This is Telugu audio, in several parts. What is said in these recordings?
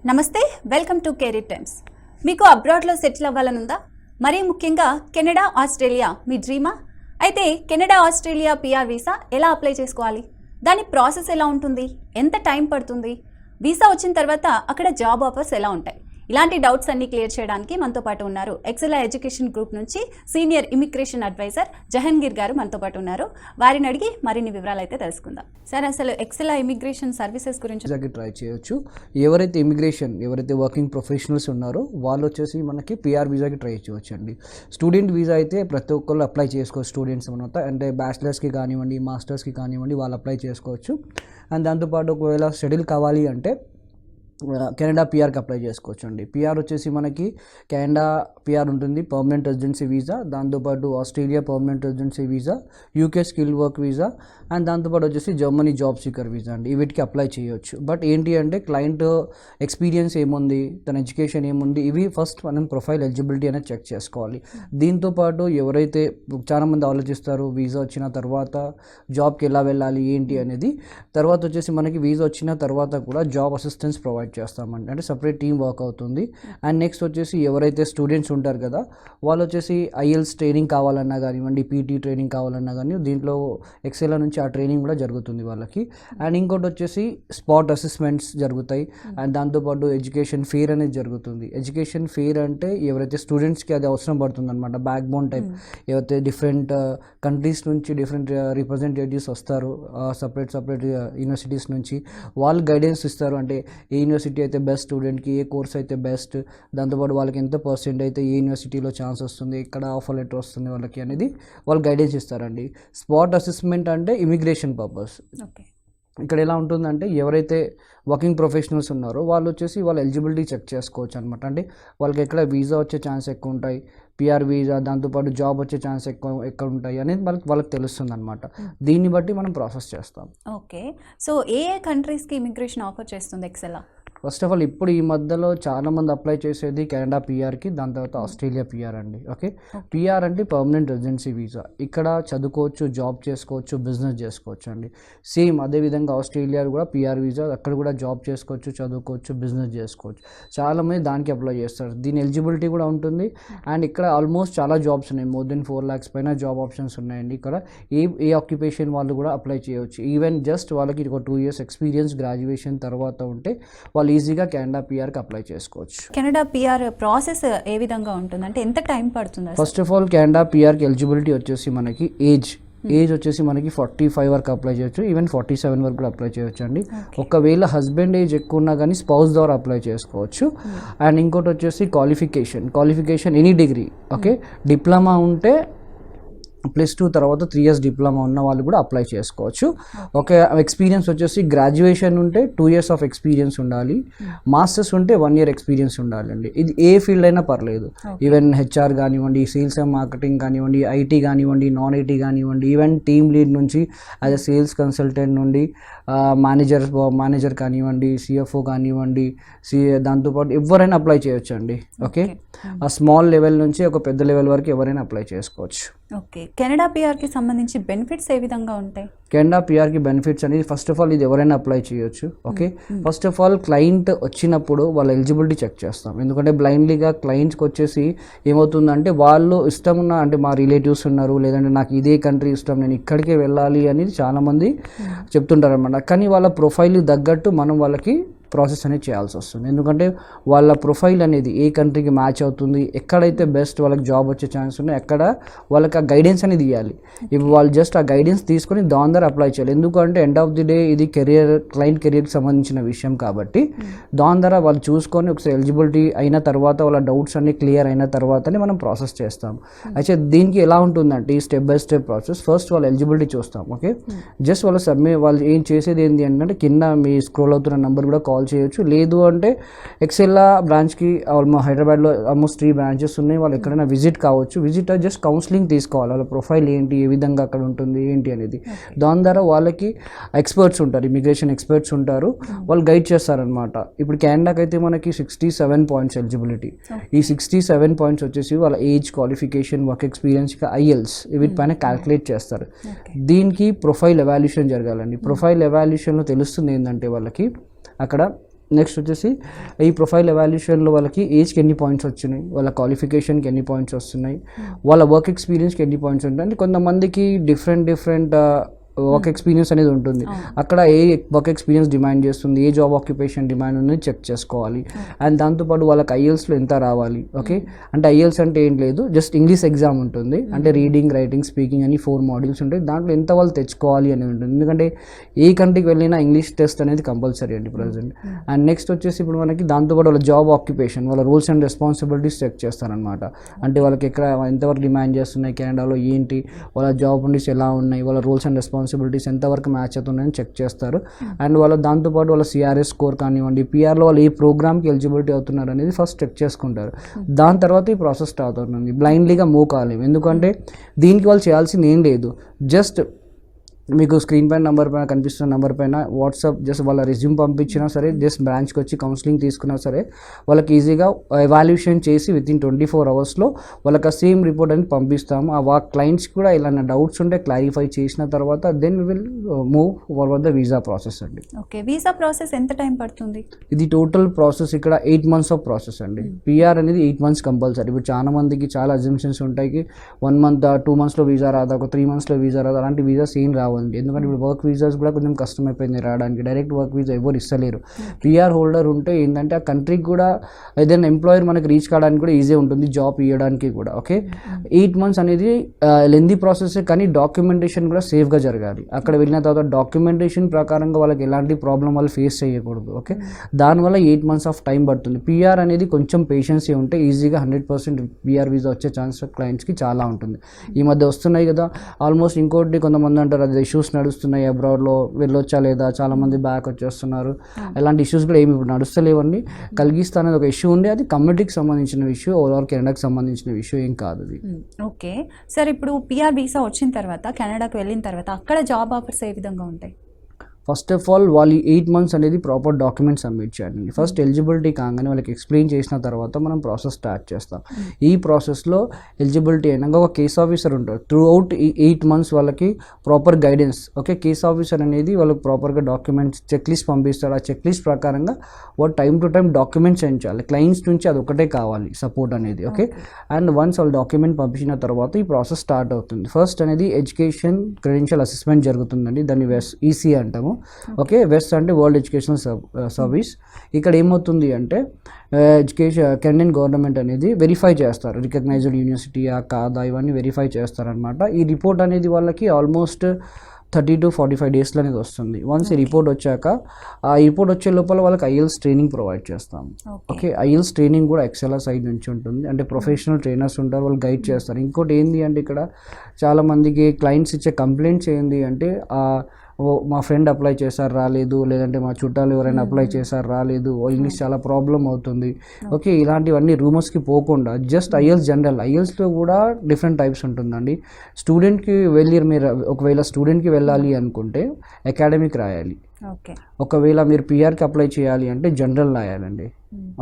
నమస్తే, వెల్కమ్ టు కెరీర్ టైమ్స్. మీకు అబ్రాడ్లో సెటిల్ అవ్వాలనుందా? మరీ ముఖ్యంగా కెనడా, ఆస్ట్రేలియా మీ డ్రీమా? అయితే కెనడా, ఆస్ట్రేలియా పిఆర్ వీసా ఎలా అప్లై చేసుకోవాలి? దాని ప్రాసెస్ ఎలా ఉంటుంది? ఎంత టైం పడుతుంది? వీసా వచ్చిన తర్వాత అక్కడ జాబ్ ఆఫర్స్ ఎలా ఉంటాయి? ఇలాంటి డౌట్స్ అన్ని క్లియర్ చేయడానికి మనతో పాటు ఉన్నారు ఎక్సెలా ఎడ్యుకేషన్ గ్రూప్ నుంచి సీనియర్ ఇమిగ్రేషన్ అడ్వైజర్ జహంగీర్ గారు మనతో పాటు ఉన్నారు. వారిని అడిగి మరిన్ని వివరాలు అయితే తెలుసుకుందాం. సార్, అసలు ఎక్సెలా ఇమిగ్రేషన్ సర్వీసెస్ గురించి ట్రై చేయొచ్చు. ఎవరైతే వర్కింగ్ ప్రొఫెషనల్స్ ఉన్నారో వాళ్ళు వచ్చేసి మనకి పిఆర్ వీసాకి ట్రై చేయవచ్చు అండి. స్టూడెంట్ వీసా అయితే ప్రతి ఒక్కళ్ళు అప్లై చేసుకోవచ్చు. స్టూడెంట్స్ అనమాట, అంటే బ్యాచిలర్స్కి కానివ్వండి, మాస్టర్స్కి కానివ్వండి, వాళ్ళు అప్లై చేసుకోవచ్చు. అండ్ దాంతోపాటు ఒకవేళ షెడ్యూల్ కావాలి అంటే కెనడా పిఆర్కి అప్లై చేసుకోవచ్చు అండి. పిఆర్ వచ్చేసి మనకి కెనడా పిఆర్ ఉంటుంది, పర్మనెంట్ రెసిడెన్సీ వీసా. దాంతోపాటు Australia permanent residency visa, UK skill work visa, and దాంతోపాటు వచ్చేసి జర్మనీ జాబ్ సీకర్ వీసా అండి. వీటికి అప్లై చేయొచ్చు. బట్ ఏంటి అంటే క్లయింట్ ఎక్స్పీరియన్స్ ఏముంది, తన ఎడ్యుకేషన్ ఏముంది, ఇవి ఫస్ట్ మనం ప్రొఫైల్ ఎలిజిబిలిటీ అనేది చెక్ చేసుకోవాలి. దీంతోపాటు ఎవరైతే చాలామంది ఆలోచిస్తారు వీసా వచ్చిన తర్వాత జాబ్కి ఎలా వెళ్ళాలి ఏంటి అనేది. తర్వాత వచ్చేసి మనకి వీసా వచ్చిన తర్వాత కూడా జాబ్ అసిస్టెన్స్ ప్రొవైడ్ చేస్తామండి, అంటే సపరేట్ టీమ్ వర్క్ అవుతుంది. అండ్ నెక్స్ట్ వచ్చేసి ఎవరైతే స్టూడెంట్స్ ఉంటారు కదా, వాళ్ళు వచ్చేసి ఐఎల్స్ ట్రైనింగ్ కావాలన్నా కానివ్వండి, పీటీ ట్రైనింగ్ కావాలన్నా కానీ దీంట్లో ఎక్సెలా నుంచి ఆ ట్రైనింగ్ కూడా జరుగుతుంది వాళ్ళకి. అండ్ ఇంకోటి వచ్చేసి స్పాట్ అసెస్మెంట్స్ జరుగుతాయి. అండ్ దాంతోపాటు ఎడ్యుకేషన్ ఫెయిర్ అనేది జరుగుతుంది. ఎడ్యుకేషన్ ఫెయిర్ అంటే ఎవరైతే స్టూడెంట్స్కి అది అవసరం పడుతుంది అనమాట, బ్యాక్ బోన్ టైప్. ఎవరైతే డిఫరెంట్ కంట్రీస్ నుంచి డిఫరెంట్ రిప్రజెంటేటివ్స్ వస్తారు, సపరేట్ యూనివర్సిటీస్ నుంచి, వాళ్ళు గైడెన్స్ ఇస్తారు. అంటే ఏ యూనివర్సిటీ అయితే బెస్ట్ స్టూడెంట్కి, ఏ కోర్స్ అయితే బెస్ట్, దాంతోపాటు వాళ్ళకి ఎంత పర్సెంట్ అయితే ఏ యూనివర్సిటీలో ఛాన్స్ వస్తుంది, ఎక్కడ ఆఫర్ లెటర్ వస్తుంది వాళ్ళకి అనేది వాళ్ళు గైడెన్స్ ఇస్తారండి. స్పాట్ అసెస్మెంట్ అంటే ఇమిగ్రేషన్ పర్పస్. ఇక్కడ ఎలా ఉంటుందంటే ఎవరైతే వర్కింగ్ ప్రొఫెషనల్స్ ఉన్నారో వాళ్ళు వచ్చేసి వాళ్ళ ఎలిజిబిలిటీ చెక్ చేసుకోవచ్చు అనమాట. అంటే వాళ్ళకి ఎక్కడ వీసా వచ్చే ఛాన్స్ ఎక్కువ ఉంటాయి, పిఆర్ వీసా, దాంతోపాటు జాబ్ వచ్చే ఛాన్స్ ఎక్కడ ఉంటాయి అనేది వాళ్ళకి తెలుస్తుంది అనమాట. దీన్ని బట్టి మనం ప్రాసెస్ చేస్తాం. ఓకే, సో ఏ కంట్రీస్కి ఇమిగ్రేషన్ ఆఫర్ చేస్తుంది ఎక్సెలా? ఫస్ట్ ఆఫ్ ఆల్ ఇప్పుడు ఈ మధ్యలో చాలామంది అప్లై చేసేది కెనడా పిఆర్కి, దాని తర్వాత ఆస్ట్రేలియా పిఆర్ అండి. ఓకే, పిఆర్ అంటే పర్మనెంట్ రెసిడెన్సీ వీసా. ఇక్కడ చదువుకోవచ్చు, జాబ్ చేసుకోవచ్చు, బిజినెస్ చేసుకోవచ్చు అండి. సేమ్ అదేవిధంగా ఆస్ట్రేలియా కూడా పిఆర్ వీసా, అక్కడ కూడా జాబ్ చేసుకోవచ్చు, చదువుకోవచ్చు, బిజినెస్ చేసుకోవచ్చు. చాలామంది దానికి అప్లై చేస్తారు. దీని ఎలిజిబిలిటీ కూడా ఉంటుంది. అండ్ ఇక్కడ ఆల్మోస్ట్ చాలా జాబ్స్ ఉన్నాయి, మోర్ దెన్ 4 lakhs పైన జాబ్ ఆప్షన్స్ ఉన్నాయండి. ఇక్కడ ఏ ఆక్యుపేషన్ వాళ్ళు కూడా అప్లై చేయవచ్చు. ఈవెన్ జస్ట్ వాళ్ళకి ఒక 2 years ఎక్స్పీరియన్స్ గ్రాడ్యుయేషన్ తర్వాత ఉంటే వాళ్ళు ఈజీగా కెనడా పిఆర్కి అప్లై చేసుకోవచ్చు. కెనడా పిఆర్ ప్రాసెస్ ఏ విధంగా ఉంటుంది, అంటే ఎంత టైం పడుతుంది? ఫస్ట్ ఆఫ్ ఆల్ కెనడా పిఆర్కి ఎలిజిబిలిటీ వచ్చేసి మనకి ఏజ్ వచ్చేసి మనకి 45 వరకు అప్లై చేయొచ్చు, ఈవెన్ 47 వరకు కూడా అప్లై చేయొచ్చు అండి. ఒకవేళ హస్బెండ్ ఏజ్ ఎక్కువ ఉన్నా కానీ స్పౌస్ ద్వారా అప్లై చేసుకోవచ్చు. అండ్ ఇంకోటి వచ్చేసి qualification any degree. Okay, diploma ఉంటే +2 తర్వాత 3 years డిప్లొమా ఉన్న వాళ్ళు కూడా అప్లై చేసుకోవచ్చు. ఓకే, ఎక్స్పీరియన్స్ వచ్చేసి గ్రాడ్యుయేషన్ ఉంటే 2 years ఆఫ్ ఎక్స్పీరియన్స్ ఉండాలి, మాస్టర్స్ ఉంటే 1 year ఎక్స్పీరియన్స్ ఉండాలండి. ఇది ఏ ఫీల్డ్ అయినా పర్లేదు, ఈవెన్ హెచ్ఆర్ కానివ్వండి, సేల్స్ అండ్ మార్కెటింగ్ కానివ్వండి, ఐటీ కానివ్వండి, నాన్ ఐటీ కానివ్వండి, ఈవెన్ టీమ్ లీడ్ నుంచి యాజ్ అ సేల్స్ కన్సల్టెంట్ నుండి మేనేజర్ కానివ్వండి, సిఎఫ్ఓ కానివ్వండి, దాంతోపాటు ఎవరైనా అప్లై చేయొచ్చు అండి. ఓకే, ఆ స్మాల్ లెవెల్ నుంచి ఒక పెద్ద లెవెల్ వరకు ఎవరైనా అప్లై చేసుకోవచ్చు. ఓకే, కెనడా పిఆర్కి సంబంధించి బెనిఫిట్స్ ఏ విధంగా ఉంటాయి? కెనడా పిఆర్కి బెనిఫిట్స్ అనేది ఫస్ట్ ఆఫ్ ఆల్ ఇది ఎవరైనా అప్లై చేయొచ్చు. Okay, first of all client వచ్చినప్పుడు వాళ్ళ ఎలిజిబిలిటీ చెక్ చేస్తాం. ఎందుకంటే బ్లైండ్లీగా క్లయింట్స్కి వచ్చేసి ఏమవుతుందంటే వాళ్ళు ఇష్టం ఉన్న, అంటే మా రిలేటివ్స్ ఉన్నారు, లేదంటే నాకు ఇదే కంట్రీ ఇష్టం, నేను ఇక్కడికే వెళ్ళాలి అనేది చాలామంది చెప్తుంటారు అనమాట. కానీ వాళ్ళ ప్రొఫైల్ తగ్గట్టు మనం వాళ్ళకి ప్రాసెస్ అనేది చేయాల్సి వస్తుంది. ఎందుకంటే వాళ్ళ ప్రొఫైల్ అనేది ఏ కంట్రీకి మ్యాచ్ అవుతుంది, ఎక్కడైతే బెస్ట్ వాళ్ళకి జాబ్ వచ్చే ఛాన్స్ ఉన్నాయి, ఎక్కడ వాళ్ళకి ఆ గైడెన్స్ అనేది ఇవ్వాలి. ఇప్పుడు వాళ్ళు జస్ట్ ఆ గైడెన్స్ తీసుకొని దాని ద్వారా అప్లై చేయాలి. ఎందుకంటే ఎండ్ ఆఫ్ ది డే ఇది క్లయింట్ కెరియర్కి సంబంధించిన విషయం కాబట్టి దాని ద్వారా వాళ్ళు చూసుకొని ఒకసారి ఎలిజిబిలిటీ అయిన తర్వాత వాళ్ళ డౌట్స్ అన్ని క్లియర్ అయిన తర్వాతనే మనం ప్రాసెస్ చేస్తాం. అయితే దీనికి ఎలా ఉంటుందంటే ఈ step by step process. First వాళ్ళ ఎలిజిబిలిటీ చూస్తాం. ఓకే, జస్ట్ వాళ్ళు ఏం చేసేది ఏంటి అంటే కింద మీ స్క్రోల్ అవుతున్న నెంబర్ కూడా కాల్ చేయొచ్చు. లేదు అంటే ఎక్సెలా బ్రాంచ్కి హైదరాబాద్లో ఆల్మోస్ట్ 3 branches ఉన్నాయి, వాళ్ళు ఎక్కడైనా విజిట్ కావచ్చు. విజిట్ జస్ట్ కౌన్సిలింగ్ తీసుకోవాలి, వాళ్ళ ప్రొఫైల్ ఏంటి, ఏ విధంగా అక్కడ ఉంటుంది ఏంటి అనేది. దాని ద్వారా వాళ్ళకి ఎక్స్పర్ట్స్ ఉంటారు, ఇమిగ్రేషన్ ఎక్స్పర్ట్స్ ఉంటారు, వాళ్ళు గైడ్ చేస్తారనమాట. ఇప్పుడు కెనడాకి అయితే మనకి 67 points ఎలిజిబిలిటీ. ఈ 67 points వచ్చేసి వాళ్ళ ఏజ్, క్వాలిఫికేషన్, వర్క్ ఎక్స్పీరియన్స్, ఇక ఐఎల్స్ వీటిపైన క్యాల్కులేట్ చేస్తారు. దీనికి ప్రొఫైల్ ఎవాల్యుయేషన్ జరగాలండి. ప్రొఫైల్ ఎవాల్యుయేషన్లో తెలుస్తుంది ఏంటంటే వాళ్ళకి అక్కడ నెక్స్ట్ వచ్చేసి ఈ ప్రొఫైల్ ఎవాల్యుయేషన్లో వాళ్ళకి ఏజ్కి ఎన్ని పాయింట్స్ వచ్చినాయి, వాళ్ళ క్వాలిఫికేషన్కి ఎన్ని పాయింట్స్ వస్తున్నాయి, వాళ్ళ వర్క్ ఎక్స్పీరియన్స్కి ఎన్ని పాయింట్స్ ఉంటాయి. అంటే కొంతమందికి డిఫరెంట్ వర్క్ ఎక్స్పీరియన్స్ అనేది ఉంటుంది. అక్కడ ఏ వర్క్ ఎక్స్పీరియన్స్ డిమాండ్ చేస్తుంది, ఏ జాబ్ ఆక్యుపేషన్ డిమాండ్ ఉంది చెక్ చేసుకోవాలి. అండ్ దాంతోపాటు వాళ్ళకి ఐఎల్స్లో ఎంత రావాలి. ఓకే, అంటే ఐఎల్స్ అంటే ఏం లేదు, జస్ట్ ఇంగ్లీష్ ఎగ్జామ్ ఉంటుంది. అంటే రీడింగ్, రైటింగ్, స్పీకింగ్ అని 4 మాడ్యూల్స్ ఉంటాయి. దాంట్లో ఎంత వాళ్ళు తెచ్చుకోవాలి అనేది ఉంటుంది. ఎందుకంటే ఏ కంట్రీకి వెళ్ళినా ఇంగ్లీష్ టెస్ట్ అనేది కంపల్సరీ అండి ప్రజెంట్. అండ్ నెక్స్ట్ వచ్చేసి ఇప్పుడు మనకి దాంతోపాటు వాళ్ళ జాబ్ ఆక్యుపేషన్, వాళ్ళ రూల్స్ అండ్ రెస్పాన్సిబిలిటీస్ చెక్ చేస్తారనమాట. అంటే వాళ్ళకి ఎక్కడ ఎంతవరకు డిమాండ్ చేస్తున్నాయి, కెనడాలో ఏంటి, వాళ్ళ జాబ్ కండిషన్స్ ఎలా ఉన్నాయి, వాళ్ళ రూల్స్ అండ్ రెస్పాన్సిబిలిటీస్ ఎంతవరకు మ్యాచ్ అవుతున్నాయని చెక్ చేస్తారు. అండ్ వాళ్ళ దాంతోపాటు వాళ్ళ సిఆర్ఎస్ స్కోర్ కానివ్వండి, పిఆర్లో వాళ్ళు ఏ ప్రోగ్రామ్కి ఎలిజిబిలిటీ అవుతున్నారు అనేది ఫస్ట్ చెక్ చేసుకుంటారు. దాని తర్వాత ఈ ప్రాసెస్ స్టార్ట్ అవుతుంది. బ్లైండ్లీగా మూవ్ కాలేము, ఎందుకంటే దీనికి వాళ్ళు చేయాల్సింది ఏం లేదు. జస్ట్ మీకు స్క్రీన్ పైన నెంబర్ పైన కనిపిస్తున్న నెంబర్ పైన వాట్సాప్ జస్ట్ వాళ్ళ రెజ్యూమ్ పంపించినా సరే, జస్ట్ బ్రాంచ్కి వచ్చి కౌన్సిలింగ్ తీసుకున్నా సరే, వాళ్ళకి ఈజీగా ఎవాల్యుయేషన్ చేసి వితిన్ 24 అవర్స్లో వాళ్ళకి ఆ సేమ్ రిపోర్ట్ అని పంపిస్తాము. ఆ క్లయింట్స్కి కూడా ఇలాంటి డౌట్స్ ఉంటే క్లారిఫై చేసిన తర్వాత then we will move forward the visa process అండి. ఓకే, వీసా ప్రాసెస్ ఎంత టైం పడుతుంది? ఇది టోటల్ ప్రాసెస్ ఇక్కడ 8 months ఆఫ్ ప్రాసెస్ అండి. పిఆర్ అనేది 8 months కంపల్సరీ. ఇప్పుడు చాలా మందికి చాలా అజంప్షన్స్ ఉంటాయి, 1 month 2 monthsలో వీసా రాదా, ఒక 3 monthsలో వీసా రాదా, అలాంటి వీసాస్ ఏం రావండి. ఎందుకంటే ఇప్పుడు వర్క్ వీసాస్ కూడా కొంచెం కష్టమైపోయింది రావడానికి. డైరెక్ట్ వర్క్ వీసా ఎవరు ఇస్తలేరు. పిఆర్ హోల్డర్ ఉంటే ఏంటంటే ఆ కంట్రీకి కూడా ఏదైనా ఎంప్లాయర్ మనకి రీచ్ కావడానికి కూడా ఈజీ ఉంటుంది, జాబ్ ఇవ్వడానికి కూడా. ఓకే, 8 months అనేది లెందీ ప్రాసెస్, కానీ డాక్యుమెంటేషన్ కూడా సేఫ్గా జరగాలి. అక్కడ వెళ్ళిన తర్వాత డాక్యుమెంటేషన్ ప్రకారంగా వాళ్ళకి ఎలాంటి ప్రాబ్లం వాళ్ళు ఫేస్ చేయకూడదు. ఓకే, దానివల్ల 8 months ఆఫ్ టైం పడుతుంది. పిఆర్ అనేది కొంచెం పేషెన్సీ ఉంటే ఈజీగా 100% పిఆర్ వీసా వచ్చే ఛాన్స్ క్లయింట్స్కి చాలా ఉంటుంది. ఈ మధ్య వస్తున్నాయి కదా ఆల్మోస్ట్. ఇంకోటి కొంతమంది అంటారు అది ఇష్యూస్ నడుస్తున్నాయి అబ్రాడ్లో, వెళ్ళొచ్చా లేదా, చాలామంది బ్యాక్ వచ్చేస్తున్నారు. అలాంటి ఇష్యూస్ కూడా ఏమి ఇప్పుడు నడుస్తలేవన్నీ. కలిగిస్తా అనేది ఒక ఇష్యూ ఉండే, అది కమ్యూనిటీకి సంబంధించిన ఇష్యూ, ఓవరాల్ కెనడాకి సంబంధించిన ఇష్యూ ఏం కాదు అది. ఓకే సార్, ఇప్పుడు పిఆర్ వీసా వచ్చిన తర్వాత కెనడాకి వెళ్ళిన తర్వాత అక్కడ జాబ్ ఆఫర్స్ ఏ విధంగా ఉంటాయి? ఫస్ట్ ఆఫ్ ఆల్ వాళ్ళు 8 months అనేది ప్రాపర్ డాక్యుమెంట్స్ సబ్మిట్ చేయాలి. ఫస్ట్ ఎలిజిబిలిటీ కాగానే వాళ్ళకి ఎక్స్ప్లెయిన్ చేసిన తర్వాత మనం ప్రాసెస్ స్టార్ట్ చేస్తాం. ఈ ప్రాసెస్లో ఎలిజిబిలిటీ అయినాక ఒక కేస్ ఆఫీసర్ ఉంటారు. త్రూ అవుట్ ఈ 8 months వాళ్ళకి proper guidance. Okay, case officer అనేది వాళ్ళకి ప్రాపర్గా డాక్యుమెంట్స్ చెక్ లిస్ట్ పంపిస్తారు. ఆ చెక్ లిస్ట్ ప్రకారంగా వాళ్ళు టైం టు టైం డాక్యుమెంట్స్ చేయించాలి. క్లయింట్స్ నుంచి అది ఒకటే కావాలి సపోర్ట్ అనేది. ఓకే, అండ్ వన్స్ వాళ్ళు డాక్యుమెంట్ పంపించిన తర్వాత ఈ ప్రాసెస్ స్టార్ట్ అవుతుంది. ఫస్ట్ అనేది ఎడ్యుకేషన్ క్రెడెన్షియల్ అసెస్మెంట్ జరుగుతుందండి, దాన్ని ఈసీ అంటాము. ఓకే, వెస్ట్ అంటే వరల్డ్ ఎడ్యుకేషనల్ సర్వీస్. ఇక్కడ ఏమవుతుంది అంటే కెనడియన్ గవర్నమెంట్ అనేది వెరిఫై చేస్తారు, రికగ్నైజ్డ్ యూనివర్సిటీయా కాదా ఇవన్నీ వెరిఫై చేస్తారనమాట. ఈ రిపోర్ట్ అనేది వాళ్ళకి ఆల్మోస్ట్ 30 to 45 days అనేది వస్తుంది. వన్స్ ఈ రిపోర్ట్ వచ్చాక ఆ రిపోర్ట్ వచ్చే లోపల వాళ్ళకి ఐఎల్స్ ట్రైనింగ్ ప్రొవైడ్ చేస్తాం. ఓకే, ఐఎల్స్ ట్రైనింగ్ కూడా ఎక్సెల్ సైడ్ నుంచి ఉంటుంది. అంటే ప్రొఫెషనల్ ట్రైనర్స్ ఉంటారు, వాళ్ళు గైడ్ చేస్తారు. ఇంకోటి ఏంటి అంటే ఇక్కడ చాలామందికి క్లయింట్స్ ఇచ్చే కంప్లైంట్స్ ఏంటి అంటే మా ఫ్రెండ్ అప్లై చేశారు రాలేదు, లేదంటే మా చుట్టాలు ఎవరైనా అప్లై చేశారు రాలేదు, ఇంగ్లీష్ చాలా ప్రాబ్లం అవుతుంది. ఓకే, ఇలాంటివన్నీ రూమర్స్కి పోకుండా జస్ట్ ఐఎల్స్ జనరల్, ఐఎల్స్లో కూడా డిఫరెంట్ టైప్స్ ఉంటుందండి. స్టూడెంట్కి మీరు ఒకవేళ స్టూడెంట్కి వెళ్ళాలి అనుకుంటే అకాడమిక్ రాయాలి. ఒకవేళ మీరు పిఆర్కి అప్లై చేయాలి అంటే జనరల్ రాయాలండి.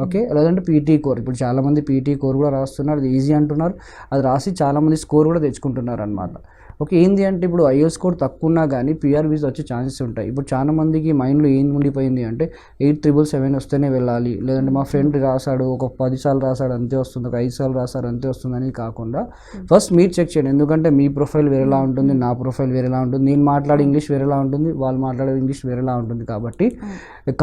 ఓకే, లేదంటే పీటీ కోర్. ఇప్పుడు చాలామంది పీటీ కోర్ కూడా రాస్తున్నారు, అది ఈజీ అంటున్నారు. అది రాసి చాలామంది స్కోర్ కూడా తెచ్చుకుంటున్నారు అనమాట. ఓకే, ఏంది అంటే ఇప్పుడు ఐఎల్స్ స్కోర్ తక్కువ ఉన్నా కానీ పిఆర్ వీసా వచ్చే ఛాన్సెస్ ఉంటాయి. ఇప్పుడు చాలా మందికి మైండ్లో ఏం ఉండిపోయింది అంటే 8,777 వస్తేనే వెళ్ళాలి, లేదంటే మా ఫ్రెండ్ రాశాడు ఒక 10 సార్లు రాశాడు అంతే వస్తుంది, ఒక 5 సార్లు రాశాడు అంతే వస్తుంది అని కాకుండా ఫస్ట్ మీరు చెక్ చేయండి. ఎందుకంటే మీ ప్రొఫైల్ వేరేలా ఉంటుంది, నా ప్రొఫైల్ వేరేలా ఉంటుంది, నేను మాట్లాడే ఇంగ్లీష్ వేరేలా ఉంటుంది, వాళ్ళు మాట్లాడే ఇంగ్లీష్ వేరేలా ఉంటుంది. కాబట్టి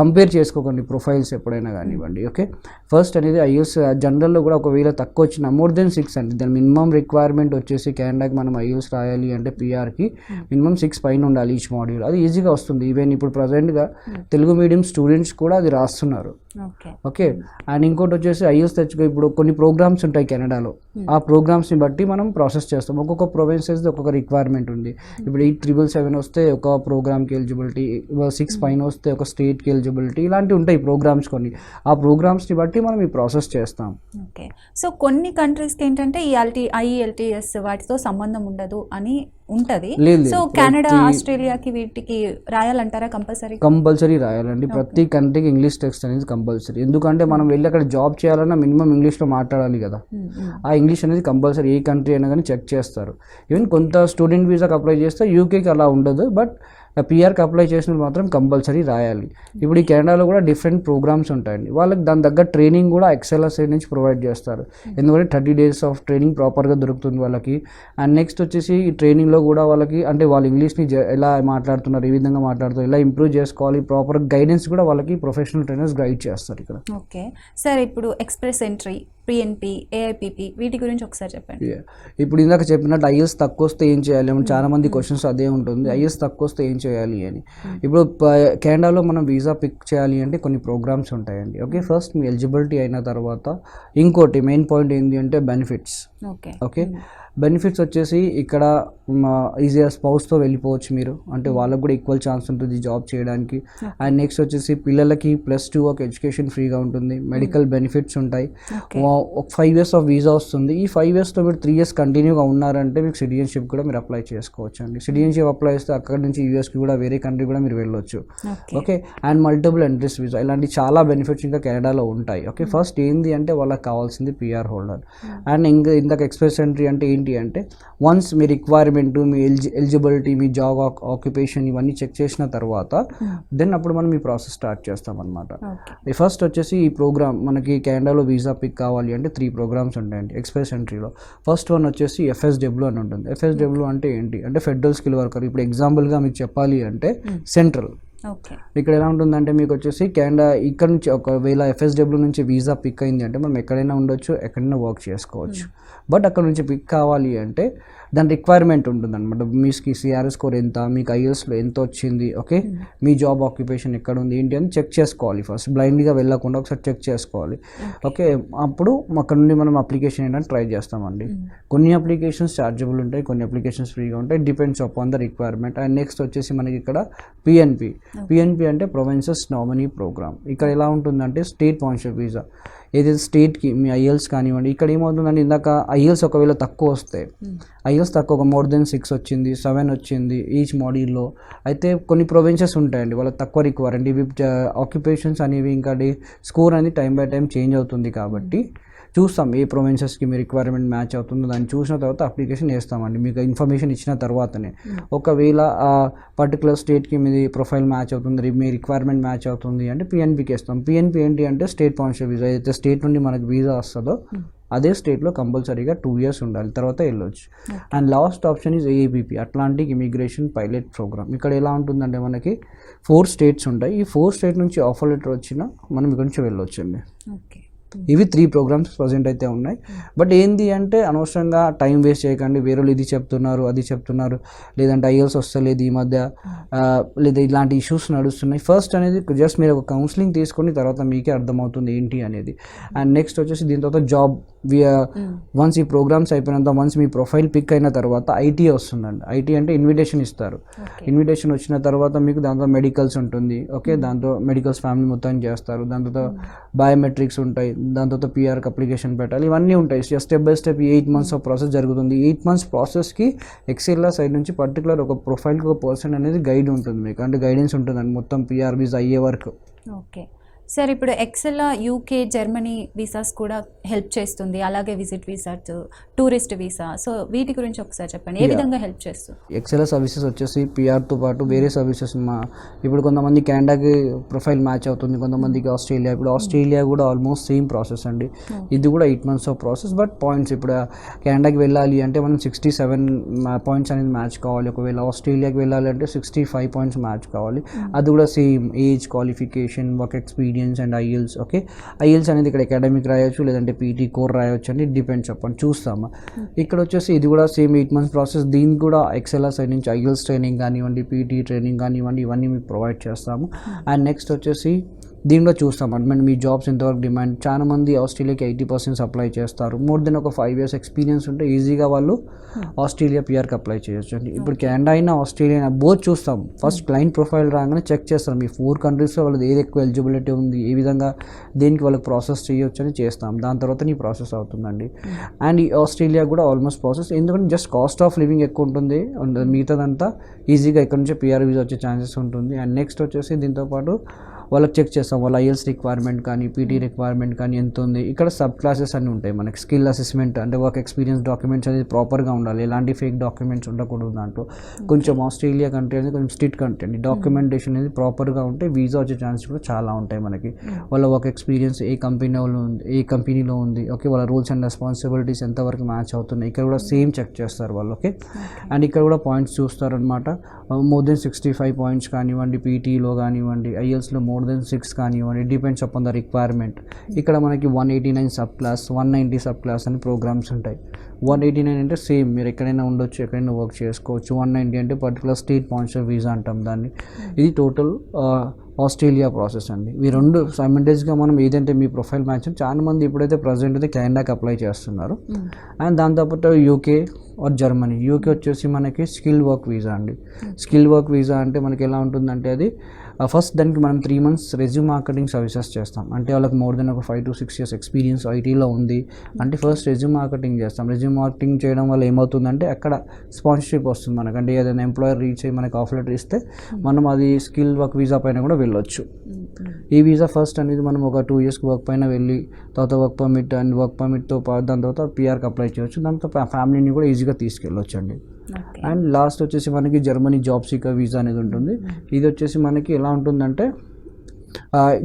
కంపేర్ చేసుకోకండి ప్రొఫైల్స్ ఎప్పుడైనా కానివ్వండి. ఓకే, ఫస్ట్ అనేది ఐఎల్స్ జనరల్లో కూడా ఒకవేళ తక్కువ వచ్చిన మోర్ దెన్ 6 అండి. దాని మినిమం రిక్వైర్మెంట్ వచ్చేసి కెనడాకి మనం ఐఎల్స్ రాయాలి అంటే పిఆర్కి మినిమం 6 పైన ఉండాలి ఈచ్ మాడ్యూల్. అది ఈజీగా వస్తుంది. ఈవెన్ ఇప్పుడు ప్రజెంట్గా తెలుగు మీడియం స్టూడెంట్స్ కూడా అది రాస్తున్నారు. ఓకే, అండ్ ఇంకోటి వచ్చేసి ఐఎల్స్ తెచ్చుకో. ఇప్పుడు కొన్ని ప్రోగ్రామ్స్ ఉంటాయి కెనడాలో, ఆ ప్రోగ్రామ్స్ని బట్టి మనం ప్రాసెస్ చేస్తాం. ఒక్కొక్క ప్రొవిన్సెస్ ఒక్కొక్క రిక్వైర్మెంట్ ఉంది. ఇప్పుడు 8,777 వస్తే ఒక ప్రోగ్రామ్కి ఎలిజిబిలిటీ, 6 పైన వస్తే ఒక స్టేట్కి ఎలిజిబిలిటీ, ఇలాంటివి ఉంటాయి ప్రోగ్రామ్స్ కొన్ని. ఆ ప్రోగ్రామ్స్ని బట్టి మనం ఈ ప్రాసెస్ చేస్తాం. ఓకే, సో కొన్ని కంట్రీస్కి ఏంటంటే ఈ ఐఎల్టీఎస్ వాటితో సంబంధం ఉండదు అని ఉంటుంది. సో కెనడా, ఆస్ట్రేలియాకి వీటికి రాయాలంటారా? కంపల్సరీ రాయాలండి. ప్రతి కంట్రీకి ఇంగ్లీష్ టెక్స్ట్ అనేది కంపల్సరీ. ఎందుకంటే మనం వెళ్ళి అక్కడ జాబ్ చేయాలన్నా మినిమం ఇంగ్లీష్లో మాట్లాడాలి కదా. ఆ ఇంగ్లీష్ అనేది కంపల్సరీ ఏ కంట్రీ అయినా కానీ చెక్ చేస్తారు. ఈవెన్ కొంత స్టూడెంట్ వీసాకి అప్లై చేస్తే యూకేకి అలా ఉండదు, బట్ పిఆర్కి అప్లై చేసిన మాత్రం కంపల్సరీ రాయాలి. ఇప్పుడు ఈ కెనడాలో కూడా డిఫరెంట్ ప్రోగ్రామ్స్ ఉంటాయండి, వాళ్ళకి దాని దగ్గర ట్రైనింగ్ కూడా ఎక్సెల్ఆర్ సైడ్ నుంచి ప్రొవైడ్ చేస్తారు. ఎందుకంటే 30 days ఆఫ్ ట్రైనింగ్ ప్రాపర్గా దొరుకుతుంది వాళ్ళకి. అండ్ నెక్స్ట్ వచ్చేసి ఈ ట్రైనింగ్లో కూడా వాళ్ళకి అంటే వాళ్ళు ఇంగ్లీష్ని ఎలా మాట్లాడుతున్నారు, ఏ విధంగా మాట్లాడుతున్నారు, ఎలా ఇంప్రూవ్ చేసుకోవాలి, ప్రాపర్ గైడెన్స్ కూడా వాళ్ళకి ప్రొఫెషనల్ ట్రైనర్స్ గైడ్ చేస్తారు ఇక్కడ. ఓకే సార్, ఇప్పుడు ఎక్స్ప్రెస్ ఎంట్రీ, పిఎన్పి, ఏఐపిపి వీటి గురించి ఒకసారి చెప్పండి. ఇప్పుడు ఇందాక చెప్పినట్టు ఐఎల్స్ తక్కువ వస్తే ఏం చేయాలి, చాలా మంది క్వశ్చన్స్ అదే ఉంటుంది, ఐఎల్స్ తక్కువ వస్తే ఏం చేయాలి అని. ఇప్పుడు కెనడాలో మనం వీసా పిక్ చేయాలి అంటే కొన్ని ప్రోగ్రామ్స్ ఉంటాయండి. ఓకే, ఫస్ట్ మీ ఎలిజిబిలిటీ అయిన తర్వాత ఇంకోటి మెయిన్ పాయింట్ ఏంటి అంటే బెనిఫిట్స్. ఓకే, బెనిఫిట్స్ వచ్చేసి ఇక్కడ ఈజీగా స్పౌస్తో వెళ్ళిపోవచ్చు మీరు, అంటే వాళ్ళకు కూడా ఈక్వల్ ఛాన్స్ ఉంటుంది జాబ్ చేయడానికి. అండ్ నెక్స్ట్ వచ్చేసి పిల్లలకి +2 ఒక ఎడ్యుకేషన్ ఫ్రీగా ఉంటుంది, మెడికల్ బెనిఫిట్స్ ఉంటాయి, 5 years ఆఫ్ వీసా వస్తుంది. ఈ 5 yearsతో మీరు 3 years కంటిన్యూగా ఉన్నారంటే మీకు సిటిజన్షిప్ కూడా మీరు అప్లై చేసుకోవచ్చు అండి. సిటిజన్షిప్ అప్లై చేస్తే అక్కడ నుంచి యూఎస్కి కూడా వేరే కంట్రీ కూడా మీరు వెళ్ళొచ్చు. Okay, and multiple entries visa, ఇలాంటి చాలా బెనిఫిట్స్ ఇంకా కెనడాలో ఉంటాయి. ఓకే, ఫస్ట్ ఏంది అంటే వాళ్ళకి కావాల్సింది పిఆర్ హోల్డర్. అండ్ ఇందాక ఎక్స్ప్రెస్ ఎంట్రీ అంటే ఏంటి అంటే వన్స్ మీ రిక్వైర్మెంట్, మీ ఎలిజిబిలిటీ, మీ జాబ్ ఆక్యుపేషన్ ఇవన్నీ చెక్ చేసిన తర్వాత దెన్ అప్పుడు మనం ఈ ప్రాసెస్ స్టార్ట్ చేస్తాం అనమాట. ఫస్ట్ వచ్చేసి ఈ ప్రోగ్రామ్ మనకి కెనడాలో వీసా పిక్ కావాలి అంటే 3 programs ఉంటాయండి ఎక్స్ప్రెస్ ఎంట్రీలో. ఫస్ట్ వన్ వచ్చేసి FSW అని ఉంటుంది. FSW అంటే ఏంటి అంటే ఫెడరల్ స్కిల్ వర్కర్. ఇప్పుడు ఎగ్జాంపుల్గా మీకు చెప్పాలి అంటే సెంట్రల్. ఇక్కడ ఎలా ఉంటుందంటే మీకు వచ్చేసి కెనడా ఇక్కడ నుంచి ఒకవేళ FSW నుంచి వీసా పిక్ అయింది అంటే మనం ఎక్కడైనా ఉండొచ్చు, ఎక్కడైనా వర్క్ చేసుకోవచ్చు. బట్ అక్కడ నుంచి పిక్ కావాలి అంటే దాని రిక్వైర్మెంట్ ఉంటుంది అనమాట. మీకు సిఆర్ఎస్ స్కోర్ ఎంత, మీకు ఐఎల్స్లో ఎంత వచ్చింది, ఓకే, మీ జాబ్ ఆక్యుపేషన్ ఎక్కడ ఉంది ఏంటి అని చెక్ చేసుకోవాలి. ఫస్ట్ బ్లైండ్గా వెళ్ళకుండా ఒకసారి చెక్ చేసుకోవాలి. ఓకే, అప్పుడు అక్కడ నుండి మనం అప్లికేషన్ ఏంటంటే ట్రై చేస్తామండి. కొన్ని అప్లికేషన్స్ ఛార్జబుల్ ఉంటాయి, కొన్ని అప్లికేషన్స్ ఫ్రీగా ఉంటాయి, depends upon the requirement. And next వచ్చేసి మనకి ఇక్కడ పిఎన్పి అంటే ప్రొవిన్సెస్ నామినీ ప్రోగ్రామ్. ఇక్కడ ఎలా ఉంటుందంటే స్టేట్ స్పాన్సర్డ్ వీసా. ఏదైతే స్టేట్కి మీ ఐఎల్స్ కానివ్వండి, ఇక్కడ ఏమవుతుందంటే ఇందాక ఐఎల్స్ ఒకవేళ తక్కువ వస్తే, ఐఎల్స్ తక్కువ ఒక more than 6 వచ్చింది, 7 వచ్చింది ఈచ్ మాడ్యూల్లో, అయితే కొన్ని ప్రొవిన్సెస్ ఉంటాయండి వాళ్ళకి తక్కువ రిక్వైర్మెంట్. ఇవి ఆక్యుపేషన్స్ అనేవి ఇంకా స్కోర్ అనేది టైం బై టైం చేంజ్ అవుతుంది కాబట్టి చూస్తాం ఏ ప్రొవిన్సెస్కి మీ రిక్వైర్మెంట్ మ్యాచ్ అవుతుందో దాన్ని చూసిన తర్వాత అప్లికేషన్ వేస్తామండి. మీకు ఇన్ఫర్మేషన్ ఇచ్చిన తర్వాతనే. ఒకవేళ ఆ పర్టికులర్ స్టేట్కి మీది ప్రొఫైల్ మ్యాచ్ అవుతుంది, మీ రిక్వైర్మెంట్ మ్యాచ్ అవుతుంది అంటే పిఎన్పికి వేస్తాం. పిఎన్పి ఏంటి అంటే స్టేట్ స్పాన్సర్డ్ వీసా. ఏదైతే స్టేట్ నుండి మనకు వీసా వస్తుందో అదే స్టేట్లో కంపల్సరీగా 2 years ఉండాలి, తర్వాత వెళ్ళొచ్చు. And last option is AIPP, Atlantic immigration pilot programme. ఇక్కడ ఎలా ఉంటుందంటే మనకి 4 states ఉంటాయి. ఈ 4 states నుంచి ఆఫర్ లెటర్ వచ్చినా మనం ఇక్కడ నుంచి వెళ్ళొచ్చు అండి. ఇవి 3 programs ప్రజెంట్ అయితే ఉన్నాయి. బట్ ఏంది అంటే అనవసరంగా టైం వేస్ట్ చేయకండి. వేరే వాళ్ళు ఇది చెప్తున్నారు, అది చెప్తున్నారు, లేదంటే ఐఎల్స్ వస్తలేదు ఈ మధ్య, లేదా ఇలాంటి ఇష్యూస్ నడుస్తున్నాయి. ఫస్ట్ అనేది జస్ట్ మీరు ఒక కౌన్సిలింగ్ తీసుకొని తర్వాత మీకే అర్థమవుతుంది ఏంటి అనేది. అండ్ నెక్స్ట్ వచ్చేసి దీని తర్వాత జాబ్ వన్స్ ఈ ప్రోగ్రామ్స్ అయిపోయినంత వన్స్ మీ ప్రొఫైల్ పిక్ అయిన తర్వాత ఐటీ వస్తుందండి. ఐటీ అంటే ఇన్విటేషన్ ఇస్తారు. ఇన్విటేషన్ వచ్చిన తర్వాత మీకు దాంతో మెడికల్స్ ఉంటుంది. ఓకే, దాంతో మెడికల్స్ ఫ్యామిలీ మొత్తం చేస్తారు. దాని తర్వాత బయోమెట్రిక్స్ ఉంటాయి, దాని తర్వాత పిఆర్కి అప్లికేషన్ పెట్టాలి, ఇవన్నీ ఉంటాయి. Step by step 8 months of process జరుగుతుంది. 8 months ప్రాసెస్కి ఎక్సెల్ఆర్ సైడ్ నుంచి పర్టికులర్ ఒక ప్రొఫైల్కి ఒక పర్సన్ అనేది గైడ్ ఉంటుంది మీకు, అంటే గైడెన్స్ ఉంటుందండి మొత్తం పిఆర్ వీసా అయ్యే వరకు. ఓకే సార్, ఇప్పుడు ఎక్సెల్ UK, జర్మనీ వీసాస్ కూడా హెల్ప్ చేస్తుంది, అలాగే visit visa, tourist visa. So వీటి గురించి ఒకసారి చెప్పండి, ఏ విధంగా హెల్ప్ చేస్తుంది? ఎక్సెల్ సర్వీసెస్ వచ్చేసి పిఆర్తో పాటు వేరే సర్వీసెస్ ఇప్పుడు కొంతమంది కెనడాకి ప్రొఫైల్ మ్యాచ్ అవుతుంది, కొంతమందికి ఆస్ట్రేలియా. ఇప్పుడు ఆస్ట్రేలియా కూడా ఆల్మోస్ట్ సేమ్ ప్రాసెస్ అండి. ఇది కూడా 8 months of process. But points ఇప్పుడు కెనడాకి వెళ్ళాలి అంటే మనం 67 points అనేది మ్యాచ్ కావాలి. ఒకవేళ ఆస్ట్రేలియాకి వెళ్ళాలి అంటే 65 points మ్యాచ్ కావాలి. అది కూడా same age, qualification, work experience and IELTS. Okay, IELTS అనేది ఇక్కడ అకాడమిక్ రాయొచ్చు, లేదంటే పీటీ కోర్ రాయొచ్చు అని డిపెండ్స్ అపాన్ చూస్తాము. ఇక్కడ వచ్చేసి ఇది కూడా సేమ్ 8 months ప్రాసెస్. దీనికి కూడా ఎక్సెల్ఆర్ సైడ్ నుంచి ఐఎల్స్ ట్రైనింగ్ కానివ్వండి, పీటీ ట్రైనింగ్ కానివ్వండి, ఇవన్నీ మీకు ప్రొవైడ్ చేస్తాము. అండ్ నెక్స్ట్ వచ్చేసి దీంట్లో చూస్తాం అంటే మీ జాబ్స్ ఎంతవరకు డిమాండ్. చాలా మంది ఆస్ట్రేలియాకి 80% అప్లై చేస్తారు. మోర్ దెన్ ఒక 5 years ఎక్స్పీరియన్స్ ఉంటే ఈజీగా వాళ్ళు ఆస్ట్రేలియా పిఆర్కి అప్లై చేయొచ్చు అండి. ఇప్పుడు కెనడా అయినా ఆస్ట్రేలియా అయినా బోత్ చూస్తాం. ఫస్ట్ క్లయింట్ ప్రొఫైల్ రాగానే చెక్ చేస్తాం మీ 4 countriesలో వాళ్ళది ఏది ఎక్కువ ఎలిజిబిలిటీ ఉంది, ఏ విధంగా దేనికి వాళ్ళకి ప్రాసెస్ చేయొచ్చు అని చేస్తాం. దాని తర్వాత నీ ప్రాసెస్ అవుతుందండి. అండ్ ఈ ఆస్ట్రేలియా కూడా ఆల్మోస్ట్ ప్రాసెస్, ఎందుకంటే జస్ట్ కాస్ట్ ఆఫ్ లివింగ్ ఎక్కువ ఉంటుంది, మిగతాదంతా ఈజీగా ఇక్కడ నుంచి పిఆర్ వీసా వచ్చే ఛాన్సెస్ ఉంటుంది. అండ్ నెక్స్ట్ వచ్చేసి దీంతోపాటు వాళ్ళకి చెక్ చేస్తాం వాళ్ళ ఐఎల్స్ రిక్వైర్మెంట్ కానీ పీటీ రిక్వైర్మెంట్ కానీ ఎంత ఉంది. ఇక్కడ సబ్ క్లాసెస్ అన్నీ ఉంటాయి మనకి. స్కిల్ అసెస్మెంట్ అంటే వర్క్ ఎక్స్పీరియన్స్ డాక్యుమెంట్స్ అనేది ప్రాపర్గా ఉండాలి, ఎలాంటి ఫేక్ డాక్యుమెంట్స్ ఉండకూడదు దాంట్లో. కొంచెం ఆస్ట్రేలియా కంట్రీ అనేది కొంచెం స్ట్రిక్ట్ కంట్రీ అండి. డాక్యుమెంటేషన్ అనేది ప్రాపర్గా ఉంటే వీసా వచ్చే ఛాన్స్ కూడా చాలా ఉంటాయి మనకి. వాళ్ళ వర్క్ ఎక్స్పీరియన్స్ ఏ కంపెనీలో ఉంది, ఓకే, వాళ్ళ రూల్స్ అండ్ రెస్పాన్సిబిలిటీస్ ఎంతవరకు మ్యాచ్ అవుతున్నాయి, ఇక్కడ కూడా సేమ్ చెక్ చేస్తారు వాళ్ళు. ఓకే, అండ్ ఇక్కడ కూడా పాయింట్స్ చూస్తారనమాట. మోర్ దెన్ 65 పాయింట్స్ కానివ్వండి, పీటీలో కానివ్వండి, ఐఎల్స్లో మోర్ దెన్ 6 కానివ్వండి, డిపెండ్స్ అపాన్ ద రిక్వైర్మెంట్. ఇక్కడ మనకి 189 సబ్ క్లాస్, 190 సబ్ క్లాస్ అని ప్రోగ్రామ్స్ ఉంటాయి. 189 అంటే సేమ్ మీరు ఎక్కడైనా ఉండొచ్చు, ఎక్కడైనా వర్క్ చేసుకోవచ్చు. 190 అంటే పర్టికులర్ స్టేట్ స్పాన్సర్ వీసా అంటాం దాన్ని. ఇది టోటల్ ఆస్ట్రేలియా ప్రాసెస్ అండి. ఈ రెండు సైమల్టేనియస్గా మనం ఏదంటే మీ ప్రొఫైల్ మ్యాచ్ చాలా మంది ఇప్పుడైతే ప్రజెంట్ అయితే కెనడాకి అప్లై చేస్తున్నారు. అండ్ దాంతోపాటు యూకే ఆర్ జర్మనీ. యూకే వచ్చేసి మనకి స్కిల్ వర్క్ వీసా అండి. స్కిల్ వర్క్ వీసా అంటే మనకి ఎలా ఉంటుందంటే అది ఫస్ట్ దానికి మనం 3 months రెజ్యూమ్ మార్కెటింగ్ సర్వీసెస్ చేస్తాం. అంటే వాళ్ళకి మోర్ దెన్ ఒక 5 to 6 years ఎక్స్పీరియన్స్ ఐటీలో ఉంది అంటే ఫస్ట్ రెజ్యూమ్ మార్కెటింగ్ చేస్తాం. రెజ్యూమ్ మార్కెటింగ్ చేయడం వల్ల ఏమవుతుందంటే అక్కడ స్పాన్సర్షిప్ వస్తుంది మనకు. అంటే ఏదైనా ఎంప్లాయర్ రీచ్ అయ్యి మనకి ఆఫర్ లెటర్ ఇస్తే మనం అది స్కిల్ వర్క్ వీసా పైన కూడా వెళ్ళొచ్చు. ఈ వీసా ఫస్ట్ అనేది మనం ఒక 2 years వర్క్ పైన వెళ్ళి తర్వాత వర్క్ పర్మిట్ అండ్ వర్క్ పర్మిట్తో దాని తర్వాత పిఆర్కి అప్లై చేయొచ్చు. దాంతో ఫ్యామిలీని కూడా ఈజీగా తీసుకెళ్ళొచ్చు అండి. అండ్ లాస్ట్ వచ్చేసి మనకి జర్మనీ జాబ్ సీకర్ వీసా అనేది ఉంటుంది. ఇది వచ్చేసి మనకి ఎలా ఉంటుందంటే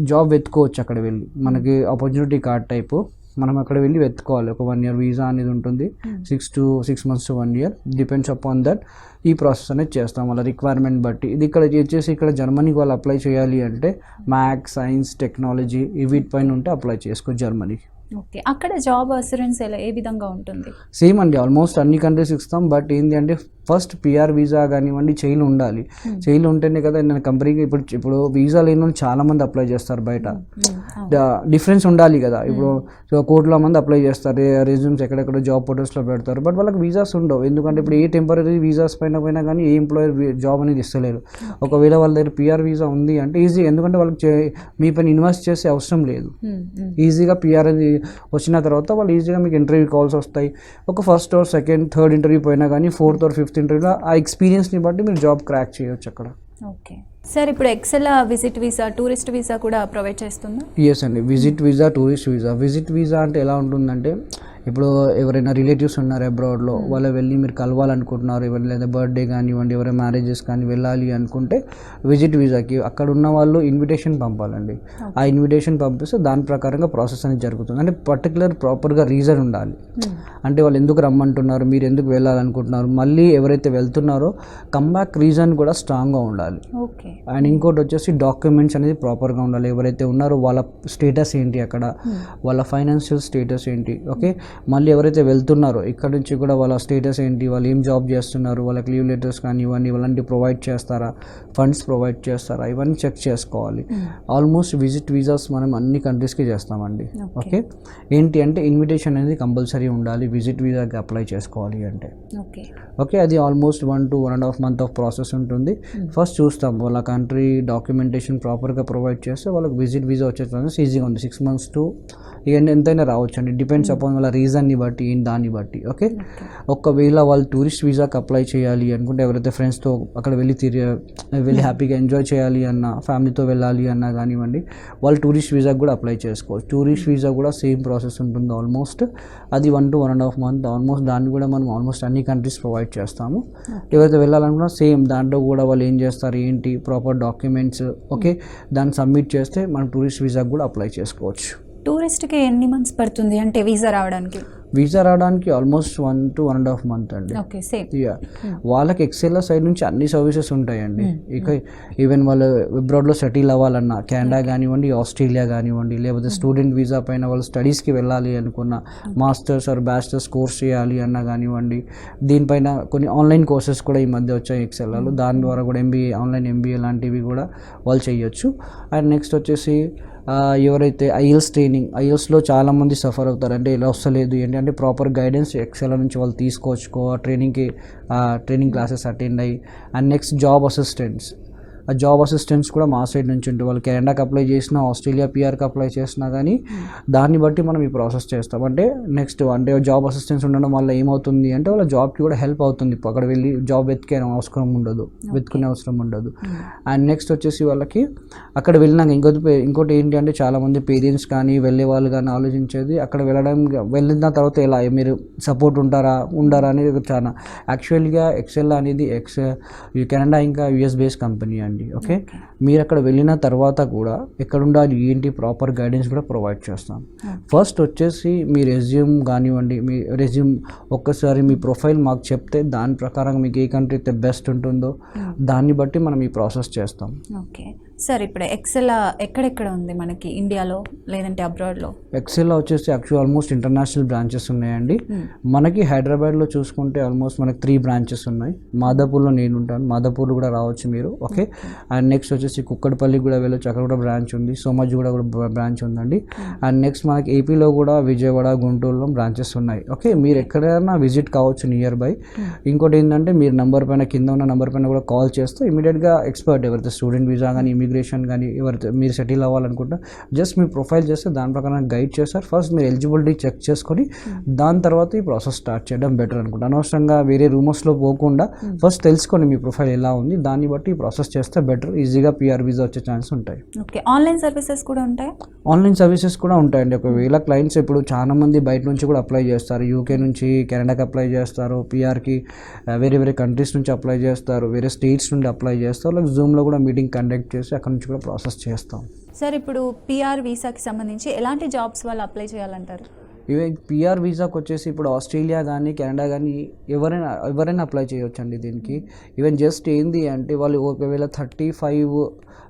జాబ్ వెతుకోవచ్చు అక్కడ వెళ్ళి. మనకి ఆపర్చునిటీ కార్డ్ టైపు మనం అక్కడ వెళ్ళి వెతుకోవాలి. ఒక 1 year వీసా అనేది ఉంటుంది. 6 months to 1 year depends upon that. ఈ ప్రాసెస్ అనేది చేస్తాం వాళ్ళ రిక్వైర్మెంట్ బట్టి. ఇది ఇక్కడ వచ్చేసి ఇక్కడ జర్మనీకి వాళ్ళు అప్లై చేయాలి అంటే మ్యాథ్స్, సైన్స్, టెక్నాలజీ వీటిపైన ఉంటే అప్లై చేసుకోవచ్చు జర్మనీకి. ఓకే, అక్కడ జాబ్ అసూరెన్స్ ఏ విధంగా ఉంటుంది? సేమ్ అండి, ఆల్మోస్ట్ అన్ని కంట్రీస్ ఇస్తాం. బట్ ఏంటి అంటే ఫస్ట్ పిఆర్ వీసా కానివ్వండి చైలు ఉండాలి. చైలు ఉంటేనే కదా నేను కంపెనీకి ఇప్పుడు వీసా లేని వాళ్ళు చాలా మంది అప్లై చేస్తారు బయట. డిఫరెన్స్ ఉండాలి కదా. ఇప్పుడు కోట్ల మంది అప్లై చేస్తారు, రెజ్యూమ్స్ ఎక్కడెక్కడ జాబ్ పోర్టల్స్లో పెడతారు. బట్ వాళ్ళకి వీసాస్ ఉండవు. ఎందుకంటే ఇప్పుడు ఏ టెంపరీ వీసాస్ పైన కానీ ఏ ఎంప్లాయర్ జాబ్ అనేది ఇస్తలేరు. ఒకవేళ వాళ్ళ దగ్గర పిఆర్ వీసా ఉంది అంటే ఈజీ, ఎందుకంటే వాళ్ళకి మీ పైన ఇన్వెస్ట్ చేసే అవసరం లేదు. ఈజీగా పిఆర్ అనేది వచ్చిన తర్వాత వాళ్ళు ఈజీగా మీకు ఇంటర్వ్యూ కాల్స్ వస్తాయి. ఒక first or second, third interview పోయినా కానీ 4th or 5th ఇంటర్వ్యూలో ఆ ఎక్స్పీరియన్స్ని బట్టి మీరు జాబ్ క్రాక్ చేయొచ్చు అక్కడ. ఓకే సార్, ఇప్పుడు Excel visit visa, tourist visa కూడా ప్రొవైడ్ చేస్తుందా? ఎస్ అండి, visit visa, tourist visa. Visit visa అంటే ఎలా ఉంటుందంటే ఇప్పుడు ఎవరైనా రిలేటివ్స్ ఉన్నారు అబ్రాడ్లో, వాళ్ళు వెళ్ళి మీరు కలవాలనుకుంటున్నారు, ఎవరైనా లేదా బర్త్డే కానివ్వండి, ఎవరైనా మ్యారేజెస్ కానీ వెళ్ళాలి అనుకుంటే విజిట్ వీసాకి అక్కడ ఉన్న వాళ్ళు ఇన్విటేషన్ పంపాలండి. ఆ ఇన్విటేషన్ పంపిస్తే దాని ప్రకారంగా ప్రాసెస్ అనేది జరుగుతుంది. అంటే పర్టికులర్ ప్రాపర్గా రీజన్ ఉండాలి. అంటే వాళ్ళు ఎందుకు రమ్మంటున్నారు, మీరు ఎందుకు వెళ్ళాలనుకుంటున్నారు, మళ్ళీ ఎవరైతే వెళ్తున్నారో కమ్బ్యాక్ రీజన్ కూడా స్ట్రాంగ్గా ఉండాలి. ఓకే, అండ్ ఇంకోటి వచ్చేసి డాక్యుమెంట్స్ అనేది ప్రాపర్గా ఉండాలి. ఎవరైతే ఉన్నారో వాళ్ళ స్టేటస్ ఏంటి, అక్కడ వాళ్ళ ఫైనాన్షియల్ స్టేటస్ ఏంటి, ఓకే, మళ్ళీ ఎవరైతే వెళ్తున్నారో ఇక్కడ నుంచి కూడా వాళ్ళ స్టేటస్ ఏంటి, వాళ్ళు ఏం జాబ్ చేస్తున్నారు, వాళ్ళకి లీవ్ లెటర్స్ కానివ్వండి ఇలాంటివి ప్రొవైడ్ చేస్తారా, ఫండ్స్ ప్రొవైడ్ చేస్తారా, ఇవన్నీ చెక్ చేసుకోవాలి. ఆల్మోస్ట్ విజిట్ వీసాస్ మనం అన్ని కంట్రీస్కి చేస్తామండి. ఓకే, ఏంటి అంటే ఇన్విటేషన్ అనేది కంపల్సరీ ఉండాలి విజిట్ వీసాకి అప్లై చేసుకోవాలి అంటే. ఓకే, అది almost 1 to 1.5 month of process ఉంటుంది. ఫస్ట్ చూస్తాం వాళ్ళ కంట్రీ డాక్యుమెంటేషన్ ప్రాపర్గా ప్రొవైడ్ చేస్తే వాళ్ళకి విజిట్ వీసా వచ్చే ఛాన్సెస్ ఈజీగా ఉంది. 6 months to ఎంతైనా రావచ్చు అండి, డిపెండ్స్ అపాన్ వాళ్ళ రీజన్ని బట్టి దాన్ని బట్టి. ఓకే, ఒకవేళ వాళ్ళు టూరిస్ట్ వీసాకి అప్లై చేయాలి అనుకుంటే ఎవరైతే ఫ్రెండ్స్తో అక్కడ వెళ్ళి హ్యాపీగా ఎంజాయ్ చేయాలి అన్న, ఫ్యామిలీతో వెళ్ళాలి అన్నా కానివ్వండి, వాళ్ళు టూరిస్ట్ వీసాకి కూడా అప్లై చేసుకోవచ్చు. టూరిస్ట్ వీసా కూడా సేమ్ ప్రాసెస్ ఉంటుంది ఆల్మోస్ట్. అది 1 to 1.5 month ఆల్మోస్ట్. దాన్ని కూడా మనం ఆల్మోస్ట్ అన్ని కంట్రీస్ ప్రొవైడ్ చేస్తాము. ఎవరైతే వెళ్ళాలనుకున్నా సేమ్ దాంట్లో కూడా వాళ్ళు ఏం చేస్తారు ఏంటి ప్రాపర్ డాక్యుమెంట్స్, ఓకే, దాన్ని సబ్మిట్ చేస్తే మనం టూరిస్ట్ వీసాకి కూడా అప్లై చేసుకోవచ్చు. టూరిస్ట్కి ఎన్ని మంత్స్ పడుతుంది అంటే వీసా రావడానికి? వీసా రావడానికి ఆల్మోస్ట్ 1 to 1.5 month అండి. Okay, same. వాళ్ళకి ఎక్సెల్ సైడ్ నుంచి అన్ని సర్వీసెస్ ఉంటాయండి. ఇక ఈవెన్ వాళ్ళు అబ్రాడ్లో సెటిల్ అవ్వాలన్నా కెనడా కానివ్వండి, ఆస్ట్రేలియా కానివ్వండి, లేకపోతే స్టూడెంట్ వీసా పైన వాళ్ళు స్టడీస్కి వెళ్ళాలి అనుకున్న, మాస్టర్స్ ఆర్ బ్యాచిలర్స్ కోర్స్ చేయాలి అన్నా కానివ్వండి, దీనిపైన కొన్ని ఆన్లైన్ కోర్సెస్ కూడా ఈ మధ్య వచ్చాయి ఎక్సెల్లో. దాని ద్వారా కూడా ఆన్లైన్ ఎంబీఏ లాంటివి కూడా వాళ్ళు చేయొచ్చు. అండ్ నెక్స్ట్ వచ్చేసి ఎవరైతే ఐఎల్స్లో చాలామంది సఫర్ అవుతారు. అంటే ఇలా వస్తలేదు ఏంటి అంటే ప్రాపర్ గైడెన్స్ ఎక్సెల్ నుంచి వాళ్ళు తీసుకోవచ్చు, ట్రైనింగ్ క్లాసెస్ అటెండ్ అయ్యి. And next job assistants. ఆ జాబ్ అసిస్టెంట్స్ కూడా మా సైడ్ నుంచి ఉంటుంది. వాళ్ళు కెనడాకి అప్లై చేసినా, ఆస్ట్రేలియా పిఆర్కి అప్లై చేసినా కానీ దాన్ని బట్టి మనం ఈ ప్రాసెస్ చేస్తాం. అంటే నెక్స్ట్ అంటే జాబ్ అసిస్టెంట్స్ ఉండడం వల్ల ఏమవుతుంది అంటే వాళ్ళ జాబ్కి కూడా హెల్ప్ అవుతుంది. అక్కడ వెళ్ళి జాబ్ వెతుకునే అవసరం ఉండదు. అండ్ నెక్స్ట్ వచ్చేసి వాళ్ళకి అక్కడ వెళ్ళినాక ఇంకోటి ఏంటి అంటే చాలామంది పేరెంట్స్ కానీ వెళ్ళే వాళ్ళు కానీ ఆలోచించేది అక్కడ వెళ్ళిన తర్వాత ఎలా మీరు సపోర్ట్ ఉండరా అనేది చాలా యాక్చువల్గా ఎక్సెల్ అనేది కెనడా ఇంకా యుఎస్ బేస్డ్ కంపెనీ అండి. ఓకే, మీరు అక్కడ వెళ్ళిన తర్వాత కూడా ఎక్కడ ఉండాలి ఏంటి ప్రాపర్ గైడెన్స్ కూడా ప్రొవైడ్ చేస్తాం. ఫస్ట్ వచ్చేసి మీ రెజ్యూమ్ కానివ్వండి, మీ రెజ్యూమ్ ఒక్కసారి మీ ప్రొఫైల్ మాకు చెప్తే దాని ప్రకారం మీకు ఏ కంట్రీ అయితే బెస్ట్ ఉంటుందో దాన్ని బట్టి మనం ఈ ప్రాసెస్ చేస్తాం. ఓకే సార్, ఇప్పుడు ఎక్సెల్ ఎక్కడెక్కడ ఉంది మనకి ఇండియాలో లేదంటే అబ్రాడ్లో? ఎక్సెల్లో వచ్చేసి ఆల్మోస్ట్ ఇంటర్నేషనల్ బ్రాంచెస్ ఉన్నాయండి. మనకి హైదరాబాద్లో చూసుకుంటే ఆల్మోస్ట్ మనకి 3 బ్రాంచెస్ ఉన్నాయి. మాదాపూర్లో నేను ఉంటాను, మాదాపూర్లో కూడా రావచ్చు మీరు. ఓకే, అండ్ నెక్స్ట్ వచ్చేసి కుక్కడపల్లికి కూడా వెళ్ళొచ్చు, అక్కడ కూడా బ్రాంచ్ ఉంది. సోమాజిగూడ కూడా బ్రాంచ్ ఉందండి. అండ్ నెక్స్ట్ మనకి ఏపీలో కూడా విజయవాడ, గుంటూరులో బ్రాంచెస్ ఉన్నాయి. ఓకే, మీరు ఎక్కడైనా విజిట్ కావచ్చు నియర్ బై. ఇంకోటి ఏంటంటే మీరు నంబర్ పైన కింద ఉన్న నంబర్ పైన కూడా కాల్ చేస్తే ఇమీడియట్గా ఎక్స్పర్ట్ ఎవరైతే స్టూడెంట్ వీసా కానీ ఇమిగ్రేషన్ కానీ ఎవరైతే మీరు సెటిల్ అవ్వాలనుకుంటే జస్ట్ మీ ప్రొఫైల్ చేస్తే దాని ప్రకారం గైడ్ చేస్తారు. ఫస్ట్ మీరు ఎలిజిబిలిటీ చెక్ చేసుకొని దాని తర్వాత ఈ ప్రాసెస్ స్టార్ట్ చేయడం బెటర్ అనుకుంటా. అనవసరంగా వేరే రూమర్స్లో పోకుండా ఫస్ట్ తెలుసుకోండి మీ ప్రొఫైల్ ఎలా ఉంది, దాన్ని బట్టి ఈ ప్రాసెస్ చేస్తే బెటర్. ఈజీగా పిఆర్ వీసా వచ్చే ఛాన్స్ ఉంటాయి. ఓకే, ఆన్లైన్ సర్వీసెస్ కూడా ఉంటాయి? ఆన్లైన్ సర్వీసెస్ కూడా ఉంటాయండి. ఒకవేళ క్లయింట్స్ ఇప్పుడు చాలా మంది బయట నుంచి కూడా అప్లై చేస్తారు. యూకే నుంచి కెనడాకి అప్లై చేస్తారు, పిఆర్కి వేరే కంట్రీస్ నుంచి అప్లై చేస్తారు, వేరే స్టేట్స్ నుండి అప్లై చేస్తారు. వాళ్ళకి జూమ్లో కూడా మీటింగ్ కండక్ట్ చేసి అక్కడ నుంచి కూడా ప్రాసెస్ చేస్తాం. సార్, ఇప్పుడు పిఆర్ వీసాకి సంబంధించి ఎలాంటి జాబ్స్ వాళ్ళు అప్లై చేయాలంటారు? ఈవెన్ పిఆర్ వీసాకి వచ్చేసి ఇప్పుడు ఆస్ట్రేలియా కానీ కెనడా కానీ ఎవరైనా అప్లై చేయొచ్చు అండి దీనికి. ఈవెన్ జస్ట్ ఏంది అంటే వాళ్ళు ఒకవేళ 35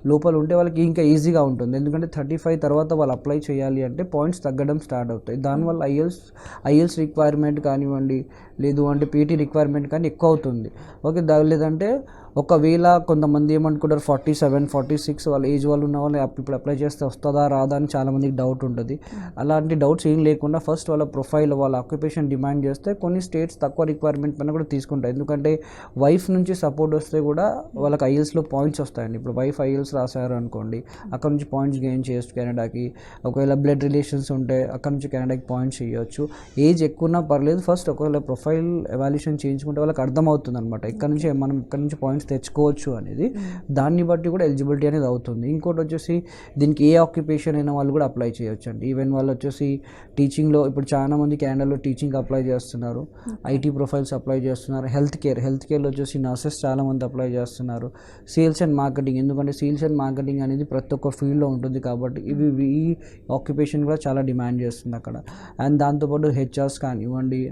లోపల ఉంటే వాళ్ళకి ఇంకా ఈజీగా ఉంటుంది. ఎందుకంటే 35 తర్వాత వాళ్ళు అప్లై చేయాలి అంటే పాయింట్స్ తగ్గడం స్టార్ట్ అవుతాయి. దానివల్ల ఐఎల్స్ రిక్వైర్మెంట్ కానివ్వండి, లేదు అంటే పీటీ రిక్వైర్మెంట్ కానీ ఎక్కువ అవుతుంది. ఓకే, లేదంటే ఒకవేళ కొంతమంది ఏమనుకుంటారు 47, 46 వాళ్ళ ఏజ్ వాళ్ళు ఉన్న వాళ్ళు ఇప్పుడు అప్లై చేస్తే వస్తుందా రాదా అని చాలామందికి డౌట్ ఉంటుంది. అలాంటి డౌట్స్ ఏం లేకుండా ఫస్ట్ వాళ్ళ ప్రొఫైల్, వాళ్ళ ఆక్యుపేషన్ డిమాండ్ చేస్తే కొన్ని స్టేట్స్ తక్కువ రిక్వైర్మెంట్ పైన కూడా తీసుకుంటాయి. ఎందుకంటే వైఫ్ నుంచి సపోర్ట్ వస్తే కూడా వాళ్ళకి ఐఎల్స్లో పాయింట్స్ వస్తాయండి. ఇప్పుడు వైఫ్ ఐఎల్స్ రాశారు అనుకోండి, అక్కడ నుంచి పాయింట్స్ గెయిన్ చేయొచ్చు కెనడాకి. ఒకవేళ బ్లడ్ రిలేషన్స్ ఉంటే అక్కడ నుంచి కెనడాకి పాయింట్స్ చేయొచ్చు. ఏజ్ ఎక్కువ ఉన్నా పర్లేదు, ఫస్ట్ ఒకవేళ ప్రొఫైల్ ఎవాల్యుయేషన్ చేయించుకుంటే వాళ్ళకి అర్థమవుతుంది అనమాట ఇక్కడ నుంచి పాయింట్స్ తెచ్చుకోవచ్చు అనేది. దాన్ని బట్టి కూడా ఎలిజిబిలిటీ అనేది అవుతుంది. ఇంకోటి వచ్చేసి దీనికి ఏ ఆక్యుపేషన్ అయినా వాళ్ళు కూడా అప్లై చేయొచ్చు అండి. ఈవెన్ వాళ్ళు వచ్చేసి టీచింగ్లో ఇప్పుడు చాలా మంది కెనడాలో టీచింగ్ అప్లై చేస్తున్నారు, ఐటీ ప్రొఫైల్స్ అప్లై చేస్తున్నారు, హెల్త్ కేర్లో వచ్చేసి నర్సెస్ చాలామంది అప్లై చేస్తున్నారు, సేల్స్ అండ్ మార్కెటింగ్. ఎందుకంటే సేల్స్ అండ్ మార్కెటింగ్ అనేది ప్రతి ఒక్క ఫీల్డ్లో ఉంటుంది కాబట్టి ఈ ఆక్యుపేషన్ కూడా చాలా డిమాండ్ చేస్తుంది అక్కడ. అండ్ దాంతోపాటు హెచ్ఆర్స్ కానివ్వండి,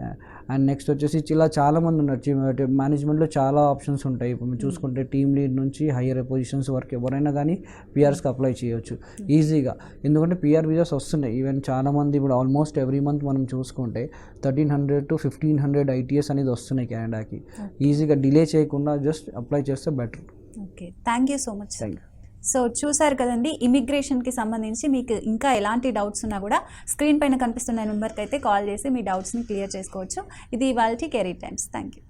అండ్ నెక్స్ట్ వచ్చేసి ఇలా చాలామంది ఉన్నారు. మేనేజ్మెంట్లో చాలా ఆప్షన్స్ ఉంటాయి. ఇప్పుడు చూసుకుంటే టీమ్ లీడ్ నుంచి హయ్యర్ పొజిషన్స్ వరకు ఎవరైనా కానీ పిఆర్స్కి అప్లై చేయొచ్చు ఈజీగా. ఎందుకంటే పిఆర్ వీసాస్ వస్తున్నాయి. ఈవెన్ చాలామంది ఇప్పుడు ఆల్మోస్ట్ ఎవ్రీ మంత్ మనం చూసుకుంటే 1300 to 1500 ఐటీఎస్ అనేది వస్తున్నాయి కెనడాకి. ఈజీగా డిలే చేయకుండా జస్ట్ అప్లై చేస్తే better. Okay, thank you so much. Thank you. So చూసారు కదండి, ఇమిగ్రేషన్కి సంబంధించి మీకు ఇంకా ఎలాంటి డౌట్స్ ఉన్నా కూడా స్క్రీన్ పైన కనిపిస్తున్న నెంబర్కి అయితే కాల్ చేసి మీ డౌట్స్ని క్లియర్ చేసుకోవచ్చు. ఇది ఇవాల్టి కెరీర్ టైమ్స్. Thank you.